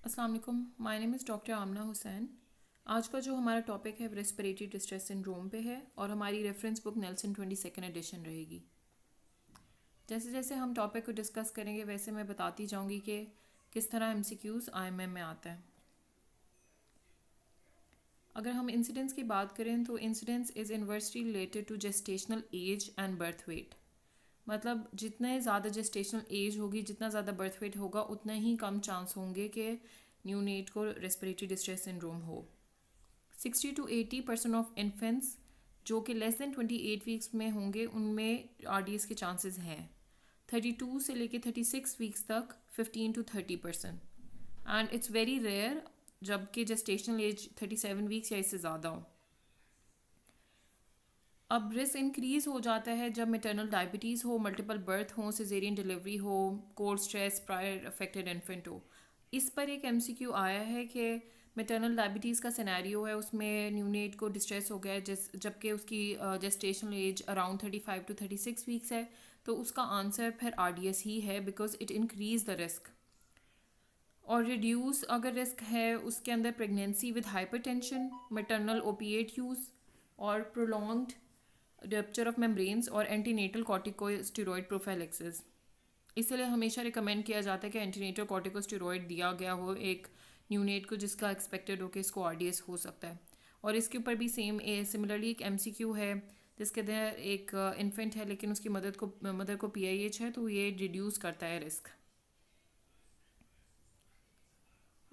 अस्सलाम वालेकुम, my name is doctor आमना हुसैन। आज का जो हमारा टॉपिक है रेस्पिरेटरी डिस्ट्रेस सिंड्रोम पे है और हमारी reference book Nelson 22nd addition रहेगी। जैसे जैसे हम टॉपिक को डिस्कस करेंगे वैसे मैं बताती जाऊंगी कि किस तरह एमसीक्यूज़ आईएमएम में आता है। अगर हम इंसिडेंस की बात करें तो incidence is inversely related to gestational age and birth weight. मतलब जितने ज़्यादा जेस्टेशनल एज होगी, जितना ज़्यादा बर्थ वेट होगा, उतना ही कम चांस होंगे कि न्यूनेट को रेस्पिरेटरी डिस्ट्रेस सिंड्रोम हो। 60 to 80% ऑफ इन्फेंट्स जो कि लेस दैन 28 वीक्स में होंगे उनमें आरडीएस के चांसेस हैं। 32 से लेके 36 वीक्स तक 15 to 30%। And it's very rare जबकि जेस्टेशनल एज 37 वीक्स या इससे ज़्यादा हो। अब रिस्क इंक्रीज़ हो जाता है जब मेटरनल डायबिटीज़ हो, मल्टीपल बर्थ हो, सिजेरियन डिलीवरी हो, cold stress, prior affected infant हो। इस पर एक एमसीक्यू आया है कि मेटरनल डायबिटीज़ का सिनेरियो है, उसमें न्यूनेट को डिस्ट्रेस हो गया है जबकि उसकी gestational age around 35 to 36 weeks है। तो उसका आंसर फिर आरडीएस ही है because it increase the risk. और रिड्यूस अगर रिस्क है उसके अंदर pregnancy with hypertension, maternal opiate use और प्रोलॉन्ग्ड रप्चर ऑफ मेम्ब्रेन्स और एंटीनेटल कॉर्टिकोस्टेरॉइड प्रोफाइलेक्सिस। इसलिए हमेशा रिकमेंड किया जाता है कि एंटीनेटल कॉर्टिकोस्टेरॉइड दिया गया हो एक न्यूनेट को जिसका एक्सपेक्टेड हो कि इसको आरडीएस हो सकता है। और इसके ऊपर भी सिमिलरली एक एमसीक्यू है जिसके अंदर एक इन्फेंट है लेकिन उसकी मदर को पीआईएच है, तो ये रिड्यूस करता है रिस्क।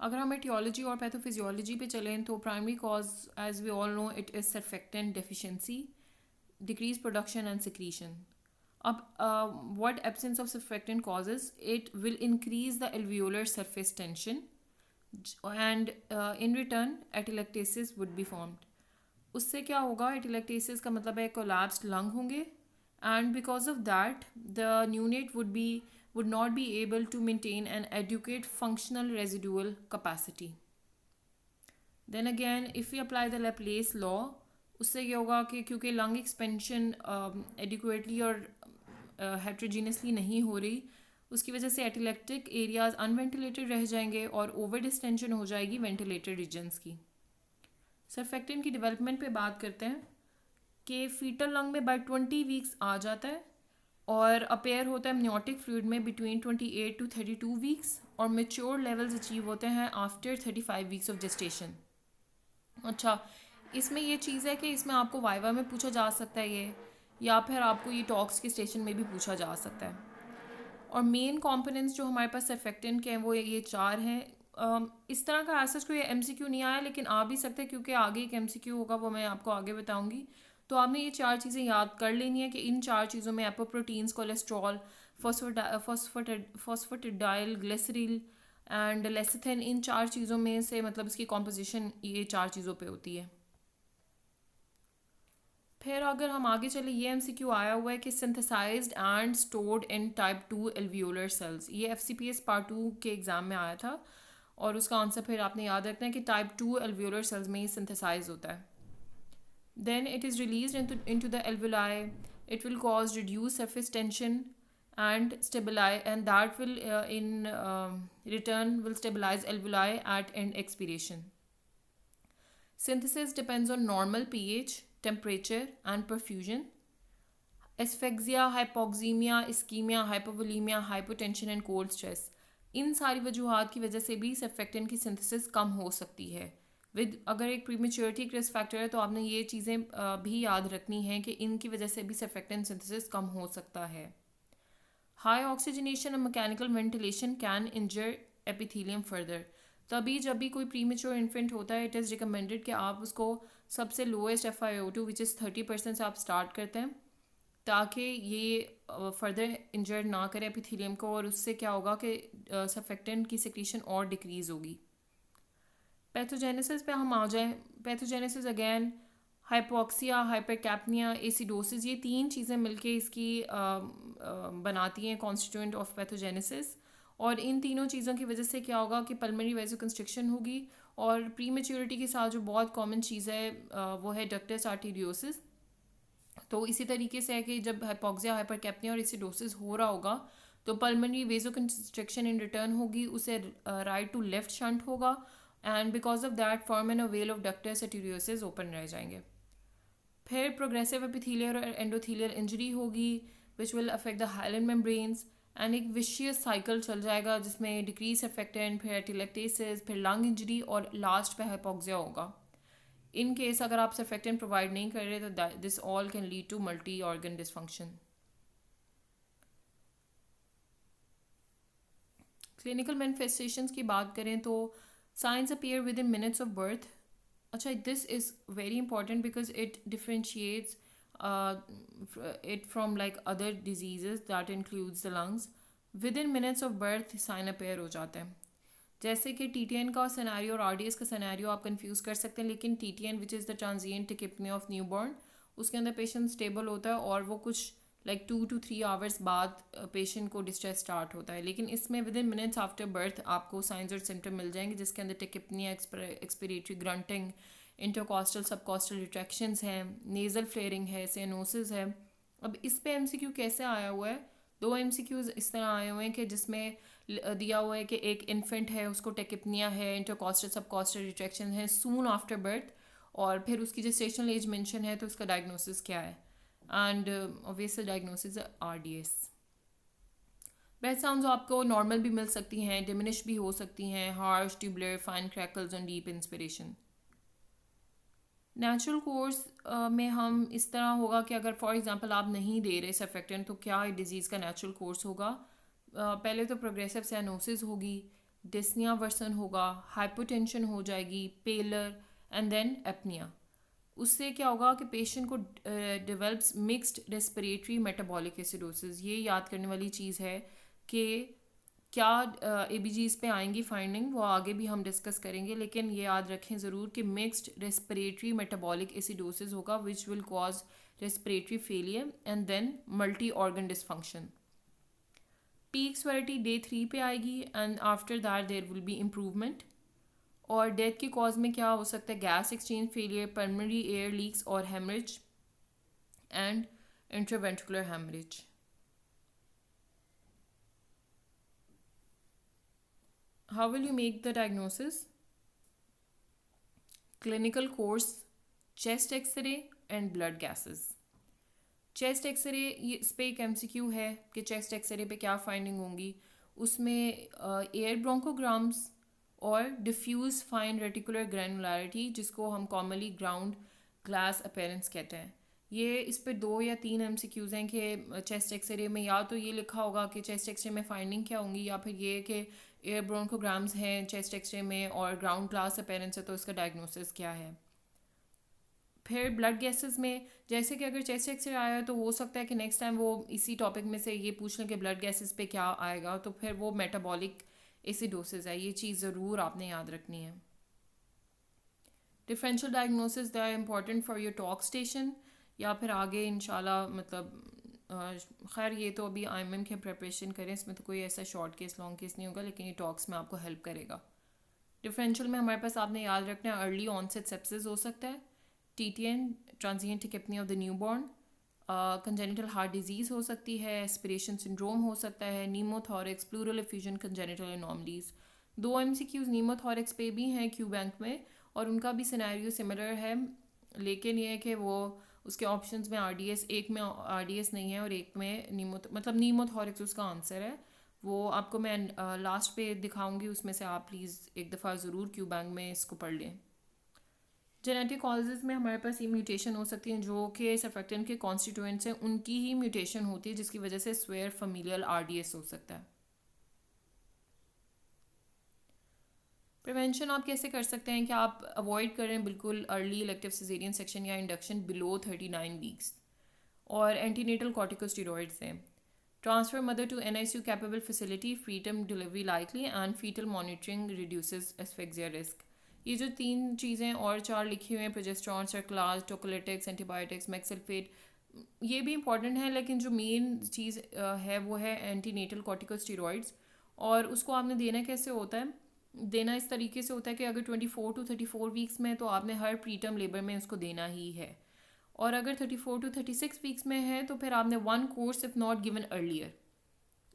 अगर हम एटियोलॉजी और पैथोफिजियोलॉजी पे चलें तो primary cause as we all know it is surfactant deficiency, decrease production and secretion. What absence of surfactant causes? It will increase the alveolar surface tension and in return atelectasis would be formed. उससे क्या होगा? एटिलेक्टेसिस का मतलब है collapsed lung होंगे and because of that the neonate would not be able to maintain an adequate functional residual capacity. Then again if we apply the Laplace law, उससे ये होगा कि क्योंकि लंग एक्सपेंशन एडिक्वेटली और हेट्रोजीनियसली नहीं हो रही, उसकी वजह से एटिलेक्टिक एरियाज अनवेंटिलेटेड रह जाएंगे और ओवर डिस्टेंशन हो जाएगी वेंटिलेटेड रीजन्स की। सर्फेक्टेंट की डेवलपमेंट पे बात करते हैं कि फीटल लंग में बाय 20 वीक्स आ जाता है और अपेयर होता है amniotic फ्लूइड में बिटवीन 28 to 32 वीक्स और मेच्योर लेवल्स अचीव होते हैं आफ्टर 35 वीक्स ऑफ जेस्टेशन। अच्छा, इसमें ये चीज़ है कि इसमें आपको वाइवा में पूछा जा सकता है ये, या फिर आपको ये टॉक्स के स्टेशन में भी पूछा जा सकता है। और मेन कंपोनेंट्स जो हमारे पास सर्फेक्टेंट के हैं वो ये चार हैं। इस तरह का ऐसा कोई एमसीक्यू नहीं आया लेकिन आ भी सकता है क्योंकि आगे एक एमसीक्यू होगा, वो मैं आपको आगे बताऊंगी। तो आपने ये चार चीज़ें याद कर लेनी है कि इन चार चीज़ों में एपोप्रोटीन्स, कोलेस्ट्रॉल, फॉस्फेटिडाइल ग्लिसरील एंड लेसिथिन, इन चार चीज़ों में से मतलब इसकी कॉम्पोजिशन ये चार चीज़ों पे होती है। फिर अगर हम आगे चले, ये एमसीक्यू आया हुआ है कि synthesized and stored in type 2 alveolar cells. ये एफसीपीएस पार्ट 2 के एग्ज़ाम में आया था और उसका आंसर फिर आपने याद रखना है कि टाइप 2 एल्वियोलर सेल्स में ये सिंथेसाइज होता है। Then it is release into the alveoli, it will cause reduce surface tension and stabilize, and that will in return will stabilize alveoli at end expiration. Synthesis depends on normal pH, temperature and perfusion. Asphyxia, hypoxaemia, ischaemia, hypovolaemia, hypotension and cold stress, इन सारी वजूहात की वजह से भी surfactant की synthesis कम हो सकती है। विद अगर एक प्रीमेच्योरिटी रिस्क फैक्टर है तो आपने ये चीज़ें भी याद रखनी है कि इनकी वजह से भी सर्फेक्टेंट सिंथेसिस कम हो सकता है। हाई ऑक्सीजनेशन और mechanical ventilation can injure epithelium further. तभी जब भी कोई प्रीमेच्योर इन्फेंट होता है इट इज़ रिकमेंडेड कि आप उसको सबसे लोएस्ट FiO2 विच इज़ 30% से आप स्टार्ट करते हैं ताकि ये फर्दर इंजर्ड ना करे एपिथेलियम को, और उससे क्या होगा कि सर्फेक्टेंट की सिक्रीशन और डिक्रीज़ होगी। पैथोजेनेसिस पे हम आ जाएं। पैथोजेनेसिस अगेन हाइपोक्सिया, हाइपरकैप्निया, एसिडोसिस, ये तीन चीज़ें मिलके इसकी बनाती हैं कॉन्स्टिट्यूएंट ऑफ पैथोजेनेसिस। और इन तीनों चीज़ों की वजह से क्या होगा कि पल्मोनरी वेसोकंस्ट्रिक्शन होगी। और प्री मेच्योरिटी के साथ जो बहुत कॉमन चीज़ है वो है डक्टस आर्टीरियोसिस। तो इसी तरीके से है कि जब हाइपोक्सिया, हाइपरकैप्निया और एसिडोसिस हो रहा होगा तो पल्मोनरी वेजोकंस्ट्रिक्शन इन रिटर्न होगी, उसे राइट टू लेफ्ट शंट होगा, and because of that foramen और ovale of ductus arteriosus open रह जाएंगे। फिर प्रोग्रेसिव एपिथेलियल और एंडोथेलियल इंजरी होगी which will affect the hyaline membranes, and एक विशियस साइकिल चल जाएगा जिसमें डिक्रीज सर्फेक्टेंट, फिर टेलेक्टेसिस, फिर लंग इंजरी और लास्ट पे हाइपोक्सिया होगा। इन केस अगर आप सर्फेक्टेंट प्रोवाइड नहीं कर रहे तो this all can lead to multi organ dysfunction. Clinical manifestations की बात करें तो signs appear within minutes of birth. अच्छा, this is very important because it differentiates it from like other diseases that includes the lungs. Within minutes of birth sign appear हो जाते हैं। जैसे कि टीटीएन का scenario और RDS का scenario आप कंफ्यूज कर सकते हैं, लेकिन TTN which is the transient tachypnoea of newborn, उसके अंदर पेशेंट स्टेबल होता है और वो कुछ लाइक 2 to 3 आवर्स बाद पेशेंट को डिस्ट्रेस स्टार्ट होता है। लेकिन इसमें within minutes after birth आपको साइंस और सिम्टम मिल जाएंगे जिसके अंदर tachypnoea, expiratory grunting, intercostal subcostal retractions हैं, नेजल फ्लेयरिंग है, सियानोसिस है। अब इस पे एमसीक्यू कैसे आया हुआ है, 2 एमसीक्यूज इस तरह आए हुए हैं कि जिसमें दिया हुआ है कि एक इन्फेंट है, उसको टेकिपनिया है, इंटरकॉस्टल सबकॉस्टल रिट्रैक्शन है सून आफ्टर बर्थ, और फिर उसकी जेस्टेशनल एज मेंशन है, तो उसका डायग्नोसिस क्या है, and obviously diagnosis RDS. Breath sounds आपको नॉर्मल भी मिल सकती हैं, डिमिनिश भी हो सकती हैं, हार्श, ट्यूबुलर, फाइन क्रैकल्स और डीप इंस्पिरेशन। नेचुरल कोर्स में हम इस तरह होगा कि अगर फॉर एग्जांपल आप नहीं दे रहे सर्फेक्टेंट तो क्या डिजीज़ का नेचुरल कोर्स होगा। पहले तो प्रोग्रेसिव साइनोसिस होगी, डिस्निया वर्सन होगा, हाइपोटेंशन हो जाएगी, पेलर एंड देन एपनिया। उससे क्या होगा कि पेशेंट को develops mixed respiratory metabolic acidosis. ये याद करने वाली चीज़ है कि क्या एबीजीज पे आएंगी फाइंडिंग, वो आगे भी हम डिस्कस करेंगे, लेकिन ये याद रखें ज़रूर कि मिक्स्ड रेस्पिरेटरी मेटाबॉलिक एसिडोसिस होगा which will cause respiratory failure and then multi organ dysfunction. Peak severity day 3 पे आएगी and after that there will be improvement. और डेथ के कॉज में क्या हो सकता है, gas exchange failure, pulmonary air leaks और haemorrhage and intraventricular haemorrhage. How will you make the diagnosis? Clinical course, chest x-ray and blood gases. Chest x-ray इस पे एक एमसीक्यू है कि चेस्ट एक्सरे पे क्या फाइंडिंग होंगी। उसमें एयर ब्रोंकोग्राम्स और डिफ्यूज फाइन रेटिकुलर ग्रैनुलरिटी, जिसको हम कॉमनली ग्राउंड ग्लास अपीयरेंस कहते हैं। ये इस पे 2 या 3 एमसीक्यूज़ हैं कि चेस्ट एक्सरे में या तो ये लिखा होगा कि चेस्ट एक्सरे में फाइंडिंग क्या होंगी, या फिर ये कि एयर ब्रोंकोग्राम्स हैं चेस्ट एक्सरे में और ग्राउंड ग्लास अपीयरेंस है तो इसका डायग्नोसिस क्या है। फिर ब्लड गैसेस में जैसे कि अगर चेस्ट एक्सरे आया है तो हो सकता है कि नेक्स्ट टाइम वो इसी टॉपिक में से ये पूछ लें कि ब्लड गैसेस पे क्या आएगा, तो फिर वो मेटाबॉलिक एसिडोसिस है। ये चीज़ ज़रूर आपने याद रखनी है। Differential diagnosis they are important for your talk station, या फिर आगे इंशाल्लाह मतलब खैर ये तो अभी आईएमएम के प्रिपरेशन करें, इसमें तो कोई ऐसा शॉर्ट केस लॉन्ग केस नहीं होगा, लेकिन ये टॉक्स में आपको हेल्प करेगा। डिफरेंशियल में हमारे पास आपने याद रखना है अर्ली ऑनसेट सेप्सिस हो सकता है, TTN transient tachypnoea of the newborn, congenital heart disease हो सकती है, एस्पिरेशन सिंड्रोम हो सकता है, pneumothorax, pleural effusion, congenital anomalies. 2 MCQs pneumothorax पे भी हैं क्यू बैंक में और उनका भी सिनेरियो सिमिलर है, लेकिन ये है कि वो उसके ऑप्शंस में आरडीएस, एक में आरडीएस नहीं है और एक में नीमोथोरिक्स उसका आंसर है। वो आपको मैं लास्ट पे दिखाऊंगी, उसमें से आप प्लीज़ एक दफ़ा ज़रूर क्यू बैंक में इसको पढ़ लें। जेनेटिक कॉजेज़ में हमारे पास ये म्यूटेशन हो सकती हैं जो कि सर्फेक्टेंट के कॉन्स्टिट्यूएंट्स हैं, उनकी ही म्यूटेशन होती है जिसकी वजह से स्वेयर फमीलियल आरडीएस हो सकता है। प्रिवेंशन आप कैसे कर सकते हैं कि आप अवॉइड करें बिल्कुल अर्ली इलेक्टिव सिजेरियन सेक्शन या इंडक्शन बिलो 39 वीक्स, और एंटीनेटल कॉर्टिकोस्टेरॉइड्स दें। Transfer mother to NICU capable facility, preterm delivery likely and fetal monitoring reduces asphyxia risk. ये जो 3 चीज़ें और 4 लिखी हुई हैं, प्रोजेस्टेरॉन, सर्कलाज, टोकोलिटिक्स, एंटीबायोटिक्स, मैक्सल्फेट, ये भी इंपॉर्टेंट है, लेकिन जो मेन चीज़ है वो है एंटीनेटल कॉर्टिकोस्टेरॉइड्स। और उसको आपने देना कैसे होता है, देना इस तरीके से होता है कि अगर 24 to 34 वीक्स में तो आपने हर प्रीटर्म लेबर में उसको देना ही है, और अगर 34 to 36 वीक्स में है तो फिर आपने 1 course if not given earlier.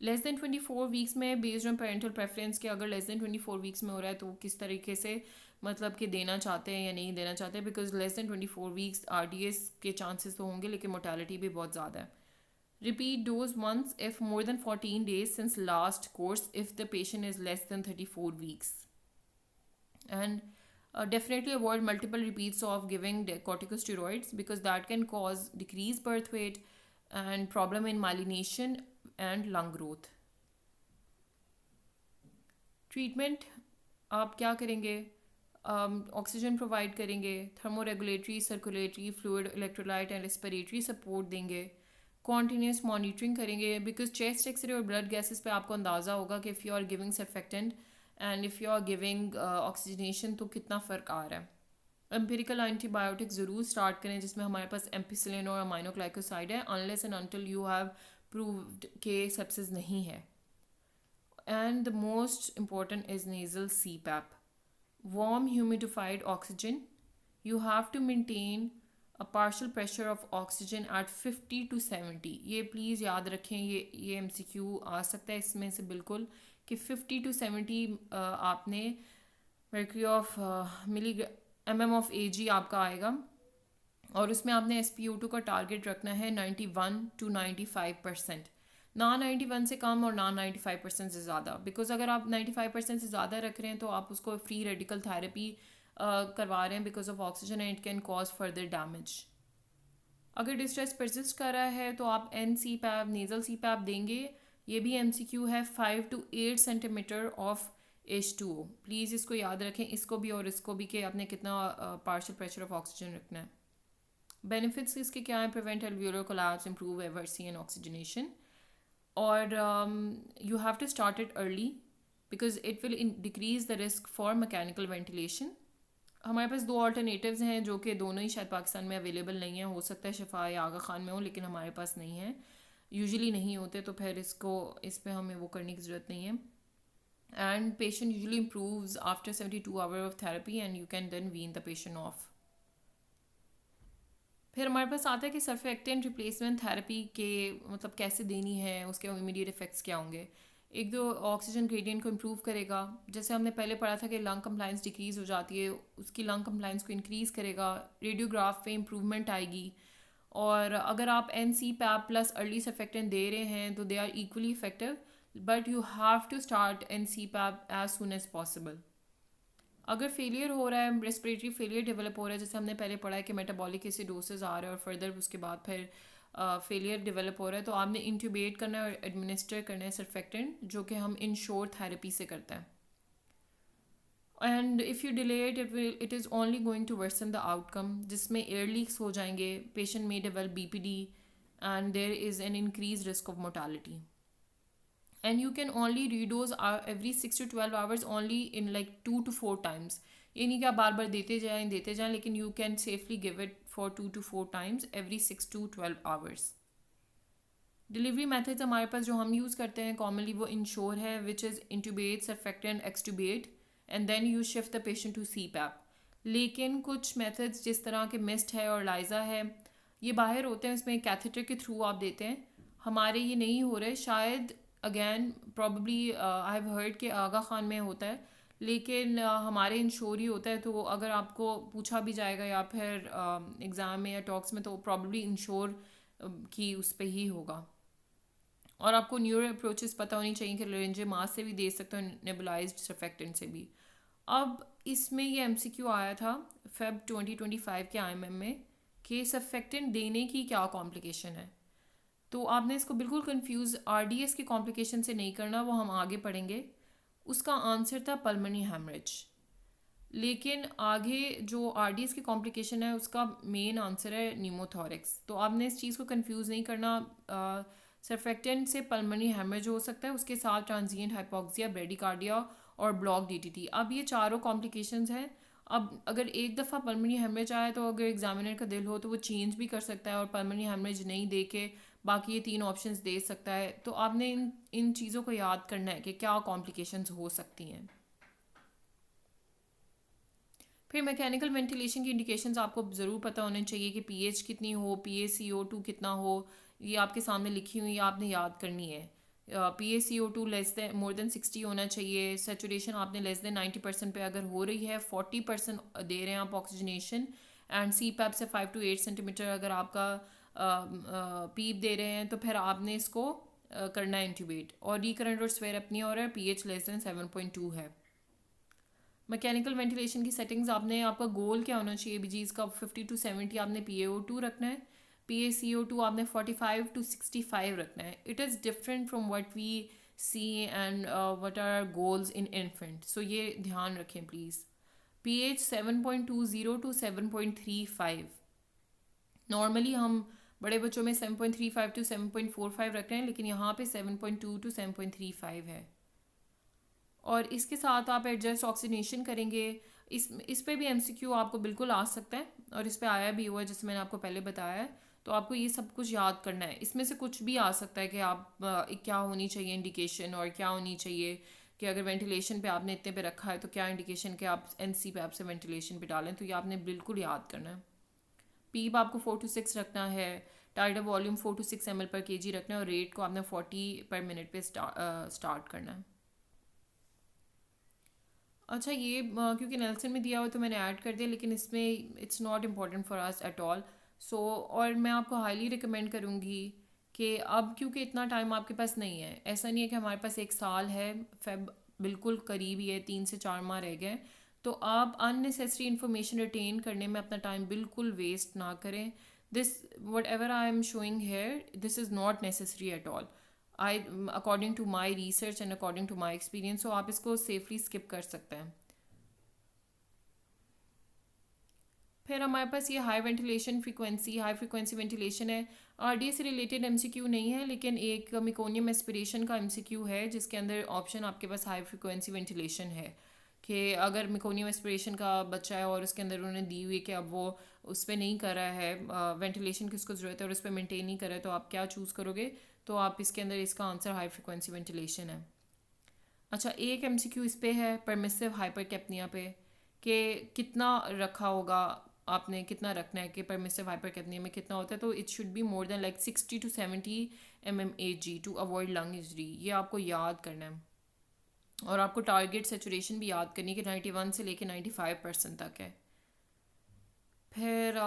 Less than 24 weeks में बेस्ड ऑन पेरेंटल प्रेफरेंस के अगर लेस देन 24 वीक्स में हो रहा है तो किस तरीके से मतलब कि देना चाहते हैं या नहीं देना चाहते हैं, because less than 24 weeks RDS के चांसेस तो होंगे लेकिन मोर्टेलिटी भी बहुत ज़्यादा है. Repeat dose once if more than 14 days since last course if the patient is less than 34 weeks. And definitely avoid multiple repeats of giving corticosteroids because that can cause decreased birth weight and problem in myelination and lung growth. Treatment आप क्या करेंगे? Oxygen provide करेंगे, thermoregulatory, circulatory, fluid, electrolyte and respiratory support देंगे, continuous monitoring करेंगे because chest x-ray और blood gases पे आपको अंदाज़ा होगा कि if you are giving surfactant and if you are giving oxygenation तो कितना फ़र्क आ रहा है. एम्पिरिकल एंटीबायोटिक ज़रूर स्टार्ट करें जिसमें हमारे पास एम्पिसिलिन और अमाइनोग्लाइकोसाइड है unless and until you have proved के सेप्सिस नहीं है. And the most important is nasal CPAP. Warm humidified oxygen. You have to maintain a partial pressure of oxygen at 50 to 70. ये please याद रखें, ये MCQ आ सकता है इसमें से बिल्कुल कि 50 to 70 आपने mercury of mm of Ag आपका आएगा और उसमें आपने SpO2 का टारगेट रखना है 91 to 95%. ना 91 से कम और ना 95% से ज़्यादा, बिकॉज अगर आप 95% से ज़्यादा रख रहे हैं तो आप उसको फ्री रेडिकल थेरेपी करवा रहे हैं because of oxygen and it can cause further damage. अगर डिस्ट्रेस परसिस्ट कर रहा है तो आप NCPAP नेज़ल CPAP देंगे. ये भी MCQ है. 5 to 8 centimetre of H2O. Please इसको याद रखें, इसको भी और इसको भी कि आपने कितना पार्शियल प्रेशर ऑफ ऑक्सीजन रखना है. बेनिफिट्स इसके क्या हैं? प्रिवेंट एल्वियोलर कोलैप्स, इम्प्रूव एवर्सी एंड ऑक्सीजनेशन. और you have to start it early because it will decrease the risk for mechanical ventilation. हमारे पास 2 alternatives हैं जो कि दोनों ही शायद पाकिस्तान में अवेलेबल नहीं है. हो सकता है शिफा या आगा खान में हो लेकिन हमारे पास नहीं है, यूजुअली नहीं होते, तो फिर इस पे हमें वो करने की ज़रूरत नहीं है. And patient usually improves after 72 hours of therapy and you can then wean the patient off. फिर हमारे पास आता है कि सर्फेक्टेंट रिप्लेसमेंट थेरेपी के मतलब कैसे देनी है, उसके इमीडिएट इफेक्ट्स क्या होंगे. एक तो ऑक्सीजन ग्रेडियंट को इम्प्रूव करेगा. जैसे हमने पहले पढ़ा था कि लंग कंप्लाइंस डिक्रीज़ हो जाती है, उसकी लंग कंप्लाइंस को इंक्रीज़ करेगा. रेडियोग्राफ पे इम्प्रूवमेंट आएगी. और अगर आप NCPAP प्लस अर्ली सर्फेक्टेंट दे रहे हैं तो they are equally effective, but you have to start NCPAP as soon as possible. अगर फेलियर हो रहा है, रेस्पिरेटरी फेलियर डेवलप हो रहा है, जैसे हमने पहले पढ़ा है कि मेटाबॉलिक एसिडोसिस आ रहा है और फर्दर उसके बाद फिर फेलियर डेवलप हो रहा है, तो आपने इंट्यूबेट करना है और एडमिनिस्टर करना है सर्फेक्टेंट, जो कि हम इंश्योर थेरेपी से करते हैं. And if you delay it is only going to worsen the outcome, जिसमें एयर लीक्स हो जाएंगे, पेशेंट में develop BPD and there is an increase risk of mortality. And you can only redose every 6 to 12 hours only in like 2 to 4 times. ये नहीं कि आप बार बार देते जाएं, लेकिन you can safely give it for 2 to 4 times every 6 to 12 hours. Delivery methods हमारे पास जो हम यूज़ करते हैं कॉमनली वो इंश्योर है, which is intubate, surfactant, extubate and then you shift the patient to CPAP. लेकिन कुछ मेथड्स जिस तरह के मिस्ट है और लाइजा है, ये बाहर होते हैं, इसमें कैथेटर के थ्रू आप देते हैं. हमारे ये नहीं हो रहे, शायद again probably I have heard कि आगा खान में होता है, लेकिन हमारे इंश्योर ही होता है. तो अगर आपको पूछा भी जाएगा या फिर एग्ज़ाम में या टॉक्स में, तो प्रॉब्ली इंश्योर की उस पर ही होगा. और आपको न्यूरो अप्रोचेस पता होनी चाहिए कि लेरेंजियल मास से भी दे सकते हो, नेबुलाइज्ड सर्फेक्टेंट से भी. अब इसमें ये MCQ आया था Feb 2025 के IMM में कि सर्फेक्टेंट देने की क्या कॉम्प्लिकेशन है. तो आपने इसको बिल्कुल कंफ्यूज RDS की कॉम्प्लिकेशन से नहीं करना, वो हम आगे पढ़ेंगे. उसका आंसर था पल्मनी हेमरेज. लेकिन आगे जो RDS की कॉम्प्लिकेशन है उसका मेन आंसर है न्यूमोथोरिक्स. तो आपने इस चीज़ को कंफ्यूज नहीं करना. सर्फेक्टेंट से पल्मनी हेमरेज हो सकता है, उसके साथ ट्रांजिएंट हाइपोक्सिया, ब्रेडिकार्डिया और ब्लॉक DTT. अब ये चारों कॉम्प्लिकेशंस हैं. अब अगर एक दफ़ा पल्मनी हेमरेज आए तो अगर एग्जामिनर का दिल हो तो वो चेंज भी कर सकता है और पल्मनी हेमरेज नहीं दे के बाकी ये 3 ऑप्शंस दे सकता है. तो आपने इन चीज़ों को याद करना है कि क्या कॉम्प्लिकेशंस हो सकती हैं. फिर मैकेनिकल वेंटिलेशन की इंडिकेशंस आपको ज़रूर पता होने चाहिए कि pH कितनी हो, PaCO2 कितना हो. ये आपके सामने लिखी हुई, आपने याद करनी है. PaCO2 less than more than 60 होना चाहिए, सेचुरेशन आपने लेस देन 90% पे अगर हो रही है, 40% दे रहे हैं आप ऑक्सीजनेशन, एंड CPAP से 5 to 8 सेंटीमीटर अगर आपका पीप दे रहे हैं तो फिर आपने इसको करना है इंट्यूबेट, और रिकरेंट और स्वेयर अपनी और है, pH लेस देन 7.2 है। मैकेनिकल वेंटिलेशन की सेटिंग्स आपने, आपका गोल क्या होना चाहिए बीजीज का, 50 to 70 आपने PaO2 रखना है, PaCO2 आपने 45 to 65 रखना है। It is different from what we see and what are goals in infant, so ये ध्यान रखें प्लीज़। pH 7.20 to 7.35, नॉर्मली हम बड़े बच्चों में 7.35 to 7.45 रख रहे हैं, लेकिन यहाँ पे 7.2 to 7.35 है। और इसके साथ आप एडजस्ट ऑक्सीजनेशन करेंगे। इस पे भी MCQ आपको बिल्कुल आ सकता है, और इस पे आया भी हुआ है जैसे मैंने आपको पहले बताया है। तो आपको ये सब कुछ याद करना है, इसमें से कुछ भी आ सकता है कि आप क्या होनी चाहिए इंडिकेशन, और क्या होनी चाहिए कि अगर वेंटिलेशन पे आपने इतने पे रखा है तो क्या इंडिकेशन कि आप NC पे आपसे वेंटिलेशन पे डालें, तो ये आपने बिल्कुल याद करना है। पीप आपको 4 to 6 रखना है, टाइडर volume 4 to 6 ml per kg रखना है, और रेट को आपने 40 per minute पे स्टार्ट करना है। अच्छा, ये क्योंकि नेल्सन में दिया हुआ तो मैंने ऐड कर दिया, लेकिन इसमें it's not important for us at all. So और मैं आपको हाईली रिकमेंड करूँगी कि अब क्योंकि इतना टाइम आपके पास नहीं है, ऐसा नहीं है कि हमारे पास 1 साल है, फेब बिल्कुल करीब ही है, 3 से 4 माह रह गए, तो आप अननेसेसरी इन्फॉर्मेशन रिटेन करने में अपना टाइम बिल्कुल वेस्ट ना करें। This whatever I am showing here, this is not necessary at all, I according to my research and according to my experience, so आप इसको सेफली स्किप कर सकते हैं। फिर हमारे पास ये high ventilation frequency, high frequency ventilation है। RDA से रिलेटेड MCQ नहीं है, लेकिन एक मिकोनियम एस्पिरेशन का MCQ है जिसके अंदर ऑप्शन आपके पास हाई फ्रीक्वेंसी वेंटिलेशन है, कि अगर मिकोनियम एस्पिरेशन का बच्चा है और उसके अंदर उन्होंने दी हुई कि अब वो उस पर नहीं कर रहा है वेंटिलेशन किसको ज़रूरत है और उस पर मेंटेन नहीं कर रहा है, तो आप क्या चूज़ करोगे, तो आप इसके अंदर इसका आंसर हाई फ्रीक्वेंसी वेंटिलेशन है। अच्छा, एक MCQ इस पे है परमिसिव हाइपर कैप्निया पे, कि कितना रखा होगा आपने, कितना रखना है कि परमिसिव हाइपर कैप्निया में कितना होता है, तो it should be more than like 60 to 70 mmHg to avoid lung injury, ये आपको याद करना है। और आपको टारगेट सेचुरेशन भी याद करनी है कि 91 से लेके 95% तक है। फिर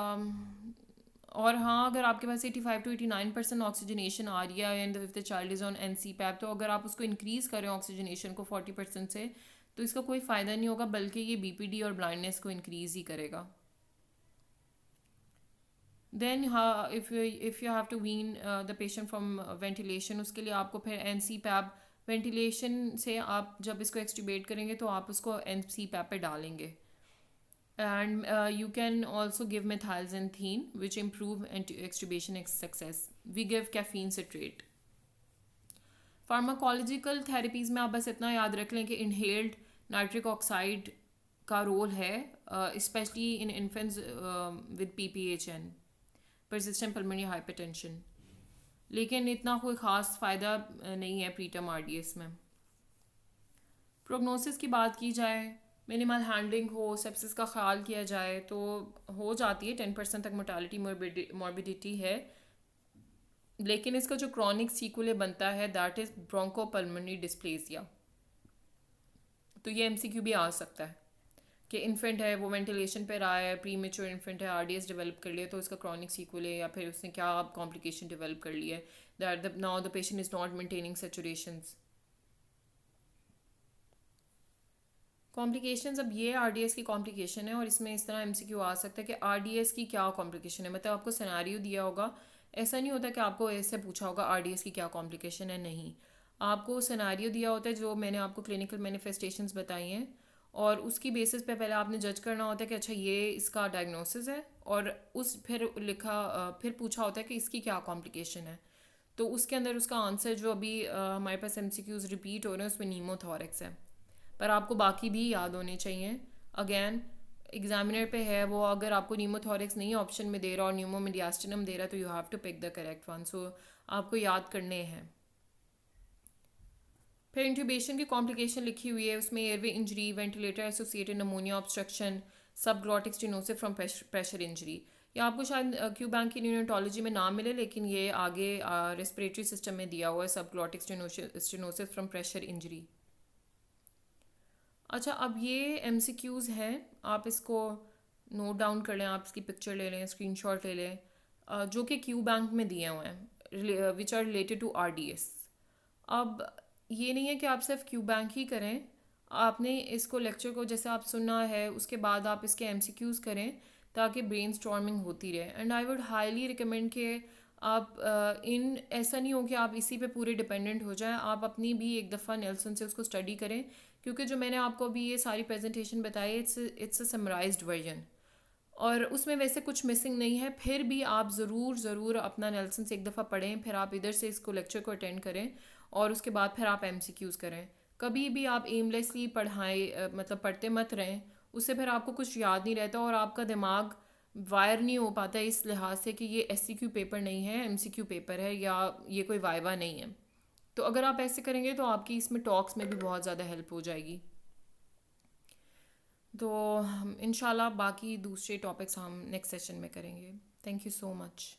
और हाँ, अगर आपके पास 85 to 89% ऑक्सीजनेशन आ रही है and if the child is on NCPAP, तो अगर आप उसको इंक्रीज़ करें ऑक्सीजनेशन को 40% से, तो इसका कोई फ़ायदा नहीं होगा, बल्कि ये BPD और ब्लाइंडनेस को इंक्रीज़ ही करेगा। देन हाँ, if you have to wean the patient from ventilation, उसके लिए आपको फिर NCPAP, वेंटिलेशन से आप जब इसको एक्सट्यूबेट करेंगे तो आप उसको NCPAP पे डालेंगे। And you can also give methylxanthine, which improve extubation success. We give caffeine citrate. Pharmacological therapies में आप बस इतना याद रख लें कि इनहेल्ड नाइट्रिक ऑक्साइड का रोल है, specially in infants with PPHN, persistent pulmonary hypertension, लेकिन इतना कोई ख़ास फ़ायदा नहीं है प्रीटर्म RDS में। प्रोग्नोसिस की बात की जाए, मिनिमल हैंडलिंग हो, सेप्सिस का ख्याल किया जाए, तो हो जाती है 10% तक मोर्टालिटी मॉर्बिडिटी है, लेकिन इसका जो क्रॉनिक सीक्वल बनता है दैट इज़ ब्रोंकोपल्मोनरी डिस्प्लेसिया। तो ये MCQ भी आ सकता है कि इन्फेंट है वो वेंटिलेशन पे रहा है, प्री मेच्योर इन्फेंट है, RDS डेवलप कर लिया, तो इसका क्रॉनिक सीक्वल है, या फिर उसने क्या कॉम्प्लिकेशन डेवलप कर लिया है, that now the patient is not maintaining saturations. Complications, अब ये RDS की कॉम्प्लिकेशन है, और इसमें इस तरह MCQ आ सकता है कि RDS की क्या कॉम्प्लिकेशन है, मतलब आपको सिनेरियो दिया होगा, ऐसा नहीं होता कि आपको ऐसे पूछा होगा RDS की क्या कॉम्प्लिकेशन है, नहीं, आपको सिनेरियो दिया होता है जो मैंने आपको क्लिनिकल मैनिफेस्टेशंस बताई हैं, और उसकी बेसिस पे पहले आपने जज करना होता है कि अच्छा ये इसका डायग्नोसिस है, और उस फिर फिर पूछा होता है कि इसकी क्या कॉम्प्लिकेशन है, तो उसके अंदर उसका आंसर जो अभी हमारे पास MCQs रिपीट हो रहे हैं उसमें नीमोथोरेक्स है, पर आपको बाकी भी याद होने चाहिए। अगेन एग्जामिनर पे है वो, अगर आपको नीमोथोरेक्स नहीं ऑप्शन में दे रहा और न्यूमोमीडियास्टिनम दे रहा है, तो you have to pick the correct one, so आपको याद करने हैं। फिर इंट्यूबेशन की कॉम्प्लिकेशन लिखी हुई है, उसमें airway injury, ventilator associated pneumonia obstruction, सब ग्लॉटिक स्टेनोसिस फ्रॉम प्रेशर इंजरी, या आपको शायद क्यू बैंक की न्यूनेटोलॉजी में नाम मिले, लेकिन ये आगे रेस्पिरेटरी सिस्टम में दिया हुआ है, subglottic stenosis from pressure injury. अच्छा, अब ये एमसीक्यूज़ हैं, आप इसको नोट डाउन कर लें, आप इसकी पिक्चर ले लें, स्क्रीनशॉट ले लें, जो कि क्यू बैंक में दिए हुए हैं, which are related to RDS. अब ये नहीं है कि आप सिर्फ क्यू बैंक ही करें, आपने इसको लेक्चर को जैसे आप सुनना है उसके बाद आप इसके एमसीक्यूज़ करें ताकि ब्रेन स्टॉर्मिंग होती रहे। And I would highly recommend कि आप इन ऐसा नहीं हो कि आप इसी पे पूरे डिपेंडेंट हो जाएं, आप अपनी भी एक दफ़ा नेल्सन से उसको स्टडी करें, क्योंकि जो मैंने आपको अभी ये सारी प्रेजेंटेशन बताई, इट्स अ समराइज्ड वर्जन, और उसमें वैसे कुछ मिसिंग नहीं है। फिर भी आप ज़रूर अपना नेल्सन से एक दफ़ा पढ़ें, फिर आप इधर से इसको लेक्चर को अटेंड करें और उसके बाद फिर आप एमसीक्यूज़ करें। कभी भी आप एमलेसली मतलब पढ़ते मत रहें, उससे फिर आपको कुछ याद नहीं रहता और आपका दिमाग वायर नहीं हो पाता इस लिहाज से कि ये एससीक्यू पेपर नहीं है, एमसीक्यू पेपर है, या ये कोई वाइवा नहीं है। तो अगर आप ऐसे करेंगे तो आपकी इसमें टॉक्स में भी बहुत ज़्यादा हेल्प हो जाएगी। तो इंशाल्लाह बाकी दूसरे टॉपिक्स हम नेक्स्ट सेशन में करेंगे। Thank you so much.